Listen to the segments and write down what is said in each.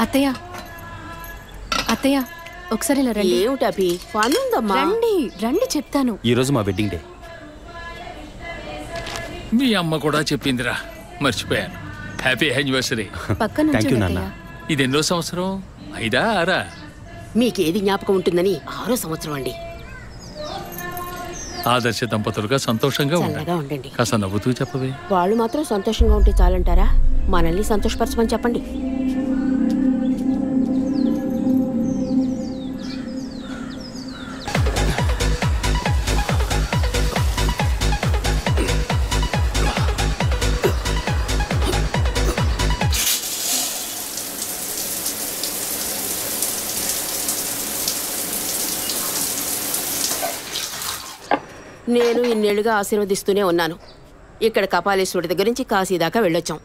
అత్తయ్య అత్తయ్య ఒకసారి ఇలా రండి. ఏమిటి అభి? పనుందమ్మా. రండి రండి చెప్తాను. ఈరోజు మా వెడ్డింగ్ డే. మీ అమ్మ కూడా చెప్పిందిరా, మర్చిపోయాను. Happy anniversary. పక్కన ఇది ఎన్నో సంవత్సరం? 5ఆ 6ఆ? మీకేది జ్ఞాపకం ఉంటుందని 6వ సంవత్సరం అండి. ఆదర్శ దంపతులుగా సంతోషంగా ఉండండి. కాస్త నవ్వుతూ చెప్పవే. వాళ్ళు మాత్రం సంతోషంగా ఉంటే చాలంటారా? మనల్ని సంతోషపరచమని చెప్పండి. నేను ఇన్నేళ్లుగా ఆశీర్వదిస్తూనే ఉన్నాను. ఇక్కడ కపాలేశ్వరుడి దగ్గర నుంచి కాశీ దాకా వెళ్ళొచ్చాం.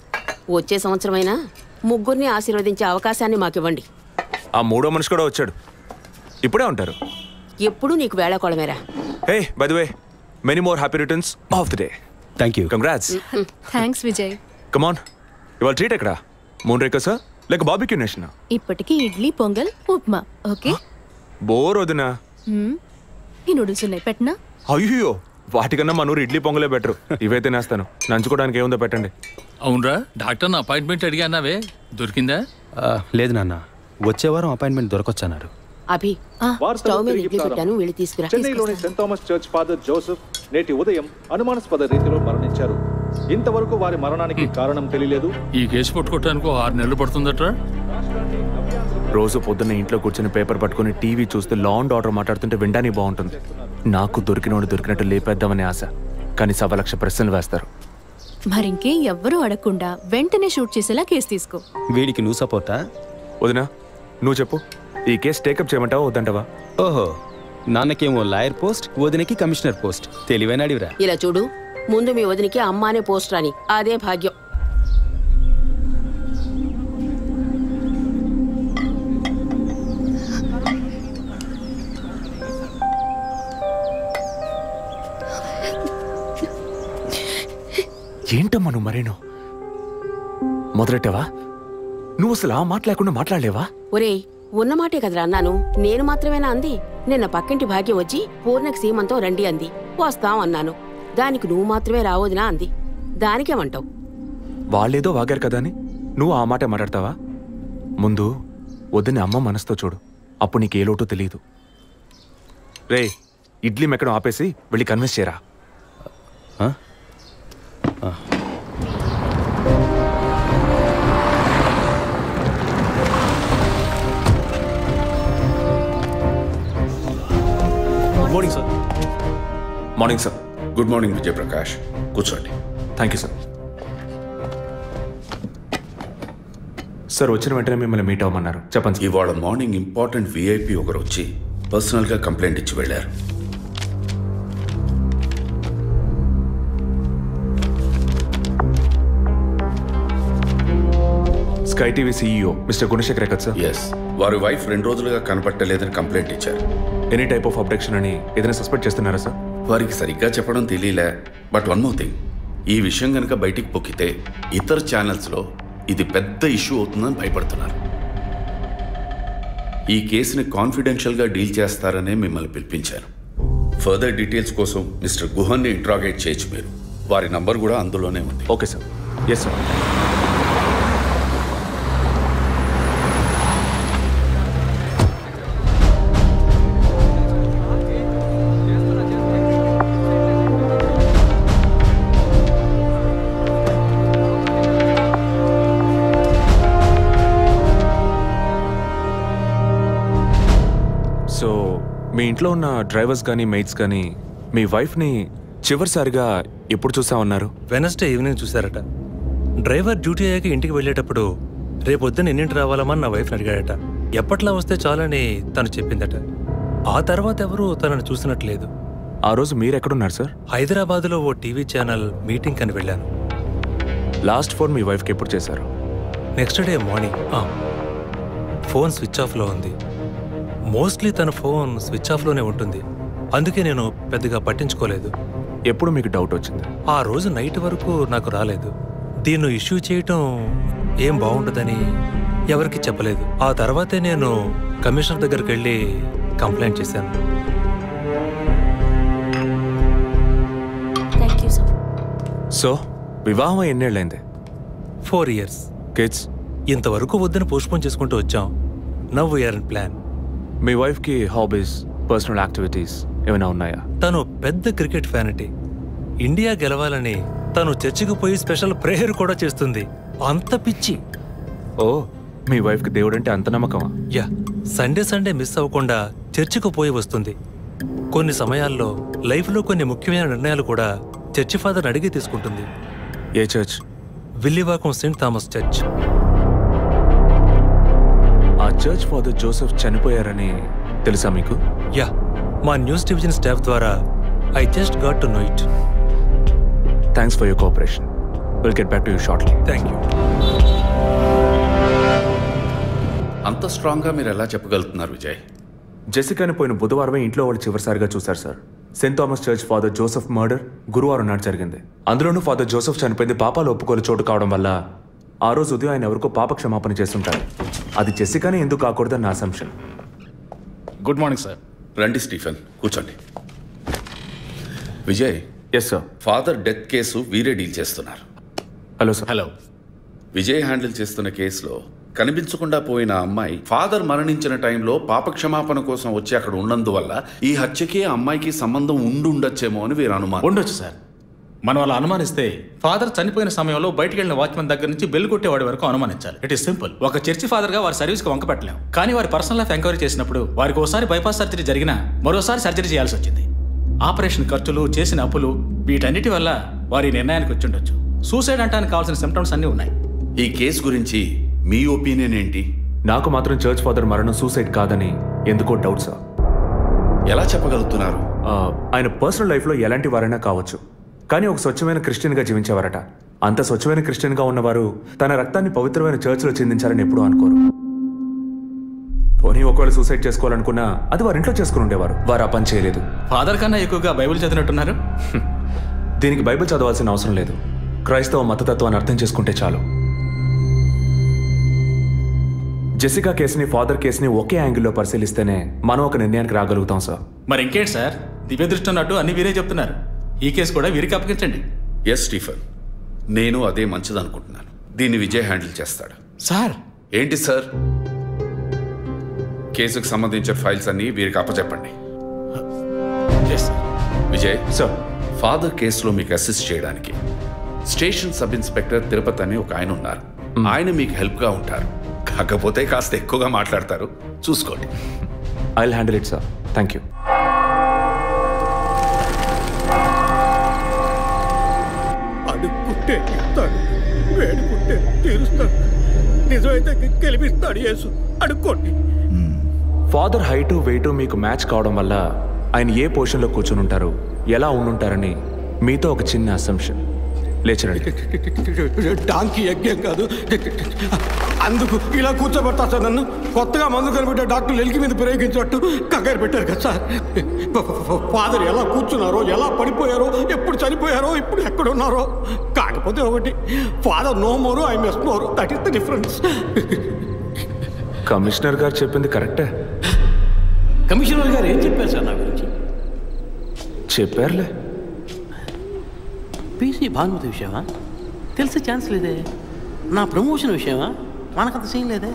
వచ్చే సంవత్సరమైనా ముగ్గురిని ఆశీర్వదించే అవకాశాన్ని మాకివ్వండి. ఆ మూడో మనిషి కూడా వచ్చాడు. ఇప్పుడే ఉంటారు. ఎప్పుడు నీకు వేళాకోళమేరా. Hey by the way, many more happy returns of the day. Thank you. Congrats. Thanks Vijay. Come on, ఇవాళ ట్రీట్ ఎక్కడ? మూన్ రేకసా లేక బార్బిక్యూ నేషనా? ఇప్పటికి ఇడ్లీ పొంగల్ ఉప్మా. ఓకే. బోర్ వదినా. ఈ నూడిల్స్ ఉన్నాయి, పెట్టనా? అయ్యో, వాటికన్నా మనూరు ఇడ్లీ పొంగలే బెటర్. ఇవైతే నేస్తాను. నంచుకోవడానికి ఏముందో పెట్టండి. అవునరా, డాక్టర్ అపాయింట్మెంట్ అడిగానావే, దొరికిందా? లేదు నాన్న, వచ్చే వారం అపాయింట్మెంట్ దొరకొచ్చన్నారు. అభి, స్టవ్ మీద ఇడ్లీ పెట్టాను, వెళ్ళి తీసుకురా. చెన్నైలోని Saint Thomas church father Joseph నేటి ఉదయం అనుమానాస్పద రీతిలో మరణించారు. ఇంతవరకు వారి మరణానికి కారణం తెలియలేదు. ఈ కేసు పట్టుకోవడానికి 6 నెలలు పడుతుందట. రోజు పొద్దున్న ఇంట్లో కూర్చొని పేపర్ పట్టుకుని టీవీ చూస్తే లా అండ్ ఆర్డర్ మాట్లాడుతుంటే వినడానికి బాగుంటుంది. నాకు దొరికినోడు దొరికినట్టు లేపేద్దామనే ఆశ, కానీ 1,00,000 ప్రశ్నలు వేస్తారు. మరింకే ఎవ్వరూ అడగకుండా వెంటనే షూట్ చేసేలా కేసు తీసుకో. వీడికి నువ్వు సపోర్టా? వదినా నువ్వు చెప్పు, ఈ కేసు టేకప్ చేయమంటావా వద్దంటావా? ఓహో, నాన్నకేమో లాయర్ పోస్ట్, వదినకి కమిషనర్ పోస్ట్. తెలివైన అడివిరా. ఇలా చూడు, ముందు మీ వదినికి అమ్మ అనే పోస్ట్ రాని, అదే భాగ్యం. ఏంటమ్మా నువ్వు మరేనో మొదలెట్టావా? నువ్వు అసలు ఆ మాట లేకుండా మాట్లాడలేవా? ఒరేయ్, ఉన్నమాటే కదరా అన్నాను. నేను మాత్రమేనా అంది? నిన్న పక్కింటి భాగ్యం వచ్చి పూర్ణకి సీమంతం రండి అంది. వస్తాం అన్నాను. దానికి నువ్వు మాత్రమే రావోదినా అంది. దానికేమంటావు? వాళ్ళేదో వాగారు కదా అని నువ్వు ఆ మాట మాట్లాడతావా? ముందు వద్దని అమ్మ మనసుతో చూడు, అప్పుడు నీకు ఏ లోటు తెలియదు. రే, ఇడ్లీ మెక్కడం ఆపేసి వెళ్ళి కన్విన్స్ చేయరా. Morning sir. Morning sir. Good morning Vijayaprakash, కూర్చోండి. Thank you sir. సార్ వచ్చిన వెంటనే మిమ్మల్ని మీట్ అవ్వమన్నారు, చెప్పండి. ఇవాళ మార్నింగ్ ఇంపార్టెంట్ విఐపి ఒకరు వచ్చి పర్సనల్గా కంప్లైంట్ ఇచ్చి వెళ్ళారు. Sky TV CEO mister Gunasekhar కదా సార్? ఎస్. వారి వైఫ్ 2 రోజులుగా కనపట్టలేదని కంప్లైంట్ ఇచ్చారు. ఎనీ టైప్ ఆఫ్ అబ్డక్షన్ అని ఏదైనా సస్పెక్ట్ చేస్తున్నారా సార్? వారికి సరిగ్గా చెప్పడం తెలియలే. బట్ వన్ మోర్ థింగ్, ఈ విషయం కనుక బయటికి పొక్కితే ఇతర ఛానల్స్లో ఇది పెద్ద ఇష్యూ అవుతుందని భయపడుతున్నారు. ఈ కేసుని కాన్ఫిడెన్షియల్గా డీల్ చేస్తారనే మిమ్మల్ని పిలిపించారు. ఫర్దర్ డీటెయిల్స్ కోసం మిస్టర్ గుహన్ని ఇంట్రాగేట్ చేయొచ్చు మీరు. వారి నంబర్ కూడా అందులోనే ఉంది. Okay sir. Yes sir. So మీ ఇంట్లో ఉన్న డ్రైవర్స్ కానీ మెయిట్స్ కానీ మీ వైఫ్ని చివరిసారిగా ఎప్పుడు చూసామన్నారు? వెనస్డే ఈవినింగ్ చూశారట. డ్రైవర్ డ్యూటీ అయ్యాక ఇంటికి వెళ్ళేటప్పుడు రేపొద్దున ఎన్నింటి రావాలమని నా వైఫ్ని అడిగాడట. ఎప్పట్లా వస్తే చాలని తను చెప్పిందట. ఆ తర్వాత ఎవరూ తనను చూసినట్లేదు. ఆ రోజు మీరెక్కడున్నారు సార్? హైదరాబాద్లో ఓ టీవీ ఛానల్ మీటింగ్ అని వెళ్ళాను. లాస్ట్ ఫోన్ మీ వైఫ్కి ఎప్పుడు చేశారు? Next day morning. Phone switch ఆఫ్లో ఉంది. మోస్ట్లీ తన ఫోన్ స్విచ్ ఆఫ్లోనే ఉంటుంది. అందుకే నేను పెద్దగా పట్టించుకోలేదు. ఎప్పుడు మీకు డౌట్ వచ్చింది? ఆ రోజు నైట్ వరకు నాకు రాలేదు. దీన్ని ఇష్యూ చేయటం ఏం బాగుంటుందని ఎవరికి చెప్పలేదు. ఆ తర్వాతే నేను కమిషనర్ దగ్గరికి వెళ్ళి కంప్లైంట్ చేశాను. సో వివాహం ఎన్నేళ్ళైంది? 4 years. కిడ్స్? ఇంతవరకు వద్దని పోస్ట్పోన్ చేసుకుంటూ వచ్చాం. Now we're in plan. మీ వైఫ్కి హాబీస్, పర్సనల్ యాక్టివిటీస్ ఏమైనా ఉన్నాయా? తను పెద్ద క్రికెట్ ఫ్యానిటీ. ఇండియా గెలవాలని తను చర్చికి పోయి స్పెషల్ ప్రేయర్ కూడా చేస్తుంది. అంత పిచ్చి. ఓ, మీ వైఫ్కి దేవుడంటే అంత నమ్మకమా? యా, సండే మిస్ అవ్వకుండా చర్చికి పోయి వస్తుంది. కొన్ని సమయాల్లో లైఫ్లో కొన్ని ముఖ్యమైన నిర్ణయాలు కూడా చర్చి ఫాదర్ని అడిగి తీసుకుంటుంది. ఏ church? Villivakkam Saint Thomas church. ఆ చర్చ్ ఫాదర్ జోసెఫ్ చనిపోయారని తెలుసా మీకు? యా, మా న్యూస్ డివిజన్ స్టాఫ్ ద్వారా I just got to know it. Thanks for your cooperation. Will get back to you shortly. Thank you. అంత స్ట్రాంగ్గా మీరు ఎలా చెప్పగలుగుతున్నారు విజయ్? జెసికాని పోయిన బుధవారమే ఇంట్లో వాళ్ళు చివరిసారిగా చూశారు sir. Saint Thomas church father Joseph murder గురువారం నాడు జరిగింది. అందులోనూ ఫాదర్ జోసెఫ్ చనిపోయింది పాపాలు ఒప్పుకోలు చోటు కావడం వల్ల ఆ రోజు ఉదయం ఆయన ఎవరికో పాప క్షమాపణ చేస్తుంటారు. అది జెసికానే ఎందుకు కాకూడదని నా అసంప్షన్. Good morning sir. రండి స్టీఫెన్, కూర్చోండి. Vijay, yes sir. Father death case వీరే డీల్ చేస్తున్నారు. Hello sir. Hello. Vijay handle చేస్తున్న కేసులో కనిపించకుండా పోయిన అమ్మాయి ఫాదర్ మరణించిన టైంలో పాప క్షమాపణ కోసం వచ్చి అక్కడ ఉన్నందువల్ల ఈ హత్యకి ఆ అమ్మాయికి సంబంధం ఉండొచ్చేమో అని వీరు అనుమానం. ఉండొచ్చు సార్. మనం అలా అనుమానిస్తే ఫాదర్ చనిపోయిన సమయంలో బయటికి వెళ్ళిన వాచ్మెన్ దగ్గర నుంచి బెల్ కొట్టేవాడి వరకు అనుమానించాలి. It is simple. ఒక చర్చి ఫాదర్గా వారి సర్వీస్కి వంక పెట్టలేం. కానీ వారి పర్సనల్ లైఫ్ ఎంక్వైరీ చేసినప్పుడు వారికి ఒకసారి బైపాస్ సర్జరీ జరిగినా మరోసారి సర్జరీ చేయాల్సి వచ్చింది. ఆపరేషన్ ఖర్చులు, చేసిన అప్పులు, వీటన్నిటి వల్ల వారి నిర్ణయానికి వచ్చి ఉండొచ్చు. సూసైడ్ అంటానికి కావాల్సిన సిమ్టమ్స్ అన్నీ ఉన్నాయి. ఈ కేసు గురించి మీ ఒపీనియన్ ఏంటి? నాకు మాత్రం చర్చ్ ఫాదర్ మరణం సూసైడ్ కాదని ఎందుకో డౌట్ సార్. ఎలా చెప్పగలుగుతున్నారు? ఆయన పర్సనల్ లైఫ్లో ఎలాంటి వారైనా కావచ్చు, కానీ ఒక స్వచ్ఛమైన క్రిస్టియన్గా జీవించేవారట. అంత స్వచ్ఛమైన క్రిస్టియన్గా ఉన్నవారు తన రక్తాన్ని పవిత్రమైన చర్చ్లో చిందించాలని ఎప్పుడూ అనుకోరు. పోనీ ఒకవేళ సూసైడ్ చేసుకోవాలనుకున్నా అది వారి ఇంట్లో చేసుకుని ఉండేవారు. వారు ఆ పని చేయలేదు. ఫాదర్ కన్నా ఎక్కువగా బైబిల్ చదివినట్టున్నారు. దీనికి బైబిల్ చదవాల్సిన అవసరం లేదు. క్రైస్తవ మతతత్వాన్ని అర్థం చేసుకుంటే చాలు. జెసికా కేసుని, ఫాదర్ కేసుని ఒకే యాంగిల్లో పరిశీలిస్తేనే మనం ఒక నిర్ణయానికి రాగలుగుతాం సార్. మరి ఇంకేంటి సార్, దివ్య దృష్టి ఉన్నట్టు అన్ని వీరే చెప్తున్నారు. ఈ కేసు కూడా వీరికి అప్పగించండి. ఎస్ స్టీఫెన్, నేను అదే మంచిదనుకుంటున్నాను. దీన్ని విజయ్ హ్యాండిల్ చేస్తాడు. సార్. ఏంటి సార్? కేసుకు సంబంధించిన ఫైల్స్ అన్ని వీరికి అప్పచెప్పండి. విజయ్ సార్, ఫాదర్ కేసులో మీకు అసిస్ట్ చేయడానికి స్టేషన్ సబ్ ఇన్స్పెక్టర్ తిరుపతి అని ఒక ఆయన ఉన్నారు. ఆయన మీకు హెల్ప్గా ఉంటారు. కాకపోతే కాస్త ఎక్కువగా మాట్లాడతారు, చూసుకోండి. I will handle it sir. Thank you. అడుక్కుంటే ఇస్తాడు, వేడుకుంటే తీరుస్తాడు, నిజమైతే గెలిపిస్తాడు యేసు. అడుక్కోండి. ఫాదర్ హైటు వెయిటు మీకు మ్యాచ్ కావడం వల్ల ఆయన ఏ పొజిషన్లో కూర్చొని ఉంటారు, ఎలా ఉండుంటారని మీతో ఒక చిన్న అసంప్షన్. లేచరండి. డాంకీ యజ్ఞం కాదు, అందుకు ఇలా కూర్చోబెడతా సార్. నన్ను కొత్తగా మందు కనిపెట్టే డాక్టర్లు ఎలికి మీద ప్రయోగించినట్టు కంగారు పెట్టారు కదా సార్. ఫాదర్ ఎలా కూర్చున్నారో, ఎలా పడిపోయారో, ఎప్పుడు చనిపోయారో, ఇప్పుడు ఎక్కడున్నారో. కాకపోతే ఒకటి, father no more, I miss more. That is the difference. Commissioner గారు చెప్పింది కరెక్టే. కమిషనర్ గారు ఏం చెప్పారు సార్ నా గురించి? చెప్పారులే. పీసీ భానుమతి విషయమా? తెలిసే ఛాన్స్ లేదే. నా ప్రమోషన్ విషయమా? మనకంత సీన్ లేదే.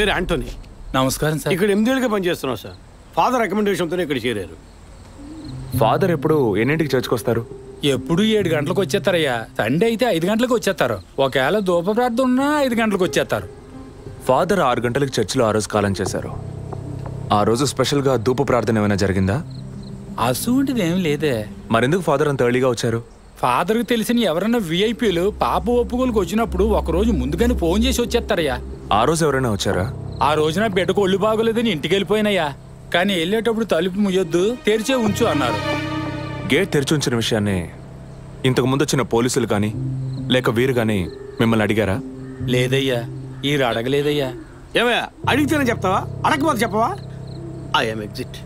పేరు యాంటోనీ. నమస్కారం సార్. ఇక్కడ 8 ఏళ్ళుగా పనిచేస్తున్నాం సార్. ఫాదర్ రికమెండేషన్తోనే ఇక్కడ చేరారు. ఫాదర్ ఎప్పుడు ఎన్నింటికి చర్చ్కి వస్తారు? ఎప్పుడు 7 గంటలకు వచ్చేస్తారయ్యా. సండే అయితే 5 గంటలకు వచ్చేస్తారు. ఒకవేళ ధూప ప్రార్థన ఉన్నా 5 గంటలకు వచ్చేస్తారు. ఫాదర్ 6 గంటలకు చర్చిలో ఆ రోజు కాలం చేశారు. ఆ రోజు స్పెషల్గా ధూప ప్రార్థన ఏమైనా జరిగిందా? అసుంటిది ఏం లేదే. మరెందుకు ఫాదర్ అంత ఎర్లీగా వచ్చారు? ఫాదర్కి తెలిసిన ఎవరన్నా విఐపీలు పాప ఒప్పుకోలకు వచ్చినప్పుడు ఒకరోజు ముందుగానే ఫోన్ చేసి వచ్చేస్తారయ్యా. ఆ రోజు ఎవరైనా వచ్చారా? ఆ రోజున బిడ్డకు ఒళ్ళు బాగోలేదని ఇంటికి వెళ్ళిపోయినయ్యా. కానీ వెళ్ళేటప్పుడు తలుపు ముయ్యొద్దు, తెరిచే ఉంచు అన్నారు. గేట్ తెరిచి ఉంచిన విషయాన్ని ఇంతకు ముందు వచ్చిన పోలీసులు కానీ లేక వీరు కానీ మిమ్మల్ని అడిగారా? లేదయ్యా, ఈ అడగలేదయ్యా. ఏమయ్యా అడిగితేనే చెప్తావా, అడగకపోతే చెప్పవా? I'm exit.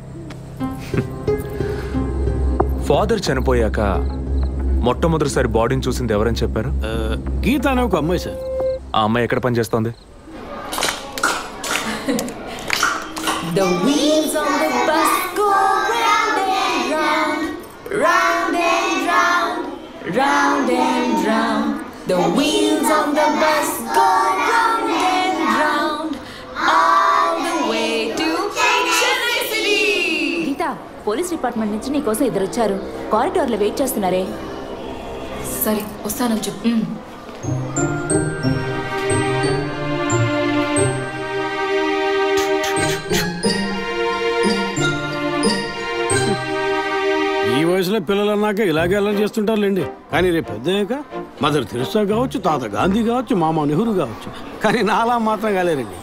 ఫాదర్ చనిపోయాక మొట్టమొదటిసారి బాడీని చూసింది ఎవరని చెప్పారు? గీత అనే ఒక అమ్మాయి సార్. ఆ అమ్మాయి ఎక్కడ పనిచేస్తోంది? The wheels on the bus go round and round, round and round, round and round. The wheels on the bus go round and round, all the way to Chennai City. Geetha, police department నుంచి నీకోసం ఇద్దరు వచ్చారు. కారిడార్లో wait చేస్తున్నారే. సరే వస్తానని చెప్పు. ఈ వయసులో పిల్లలు అన్నాక ఇలాగే అలా చేస్తుంటారులేండి. కానీ రేపు పెద్దయ్యాక మదర్ తెరిసా కావచ్చు, తాత గాంధీ కావచ్చు, మామ నెహ్రూ కావచ్చు. కానీ నాలా మాత్రం కాలేరండి.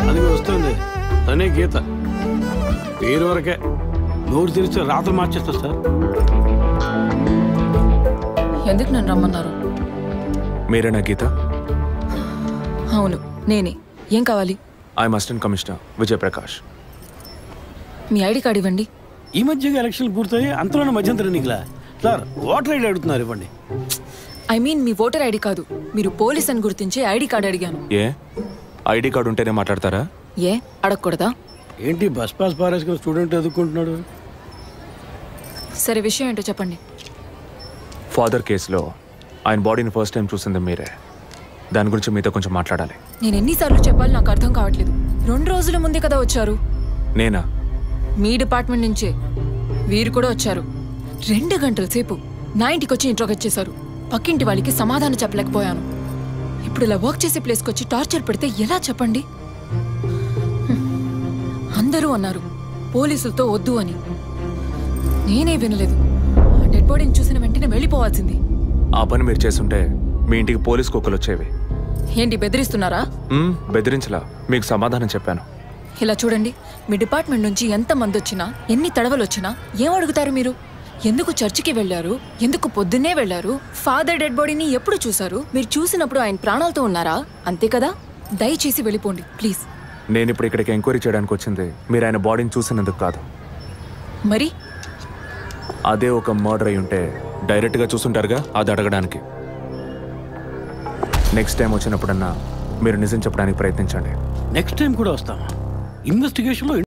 అది వస్తుంది. తనే గీత. పేరు వరకే, నోరు తెరిస్తే రాత్రి మార్చేస్తా సార్. ఎందుకు నన్ను రమ్మన్నారు? మీరేనా గీత? అవును నేనే. ఏం కావాలి? I'm assistant commissioner Vijay Prakash. Me ID card ఇవ్వండి. ఈ మధ్యగా ఎలక్షన్లు పూర్తయి అంతలోనే మధ్యంతర ఎన్నికలా సార్? ఓటర్ ఐడి అడుగుతున్నారు, ఇవ్వండి. I mean me voter ID కాదు, మీరు పోలీస్ అని గుర్తించే ఐడి కార్డు అడిగాను. ఏ ఐడి కార్డు ఉంటేనే మాట్లాడతారా? ఏ అడగకూడదా? ఏంటి బస్ పాస్ పారేసుకుని స్టూడెంట్ ఎదుర్కొంటున్నాడు? సరే విషయం ఏంటో చెప్పండి. ఫాదర్ కేసులో ఆయన బాడీని ఫస్ట్ టైం చూసింది మీరే. దాని గురించి మీతో కొంచెం మాట్లాడాలి. నేను ఎన్నిసార్లు చెప్పాలి, నాకు అర్థం కావట్లేదు. 2 రోజుల ముందే కదా వచ్చారు. నేనా? మీ డిపార్ట్మెంట్ నుంచే వీరు కూడా వచ్చారు. 2 గంటల సేపు నా ఇంటికి వచ్చి ఇంట్రోగేట్ చేశారు. పక్కింటి వాళ్ళకి సమాధానం చెప్పలేకపోయాను. ఇప్పుడు ఇలా వర్క్ చేసే ప్లేస్కి వచ్చి టార్చర్ పెడితే ఎలా చెప్పండి? అందరూ అన్నారు పోలీసులతో వద్దు అని. నేనే వినలేదు. డెడ్ బాడీని చూసిన వెంటనే వెళ్ళిపోవాల్సింది. ఆ పని మీరు చేస్తుంటే మీ ఇంటికి పోలీస్ కుక్కలు వచ్చేవి. ఏంటి బెదిరిస్తున్నారా? బెదిరించలా, మీకు సమాధానం చెప్పాను. ఇలా చూడండి, మీ డిపార్ట్మెంట్ నుంచి ఎంతమంది వచ్చినా, ఎన్ని తడవలు వచ్చినా ఏం అడుగుతారు మీరు? ఎందుకు చర్చికి వెళ్ళారు? ఎందుకు పొద్దున్నే వెళ్ళారు? ఫాదర్ డెడ్ బాడీని ఎప్పుడు చూశారు? మీరు చూసినప్పుడు ఆయన ప్రాణాలతో ఉన్నారా? అంతే కదా. దయచేసి వెళ్ళిపోండి ప్లీజ్. నేను ఇప్పుడు ఇక్కడికి ఎంక్వైరీ చేయడానికి వచ్చింది మీరు ఆయన బాడీని చూసినందుకు కాదు. మరి అదే ఒక మర్డర్ అయి ఉంటే డైరెక్ట్గా చూసుంటారుగా, అది అడగడానికి. నెక్స్ట్ టైం వచ్చినప్పుడన్నా మీరు నిజం చెప్పడానికి ప్రయత్నించండి. నెక్స్ట్ టైం కూడా వస్తామా? ఇన్వెస్టిగేషన్లో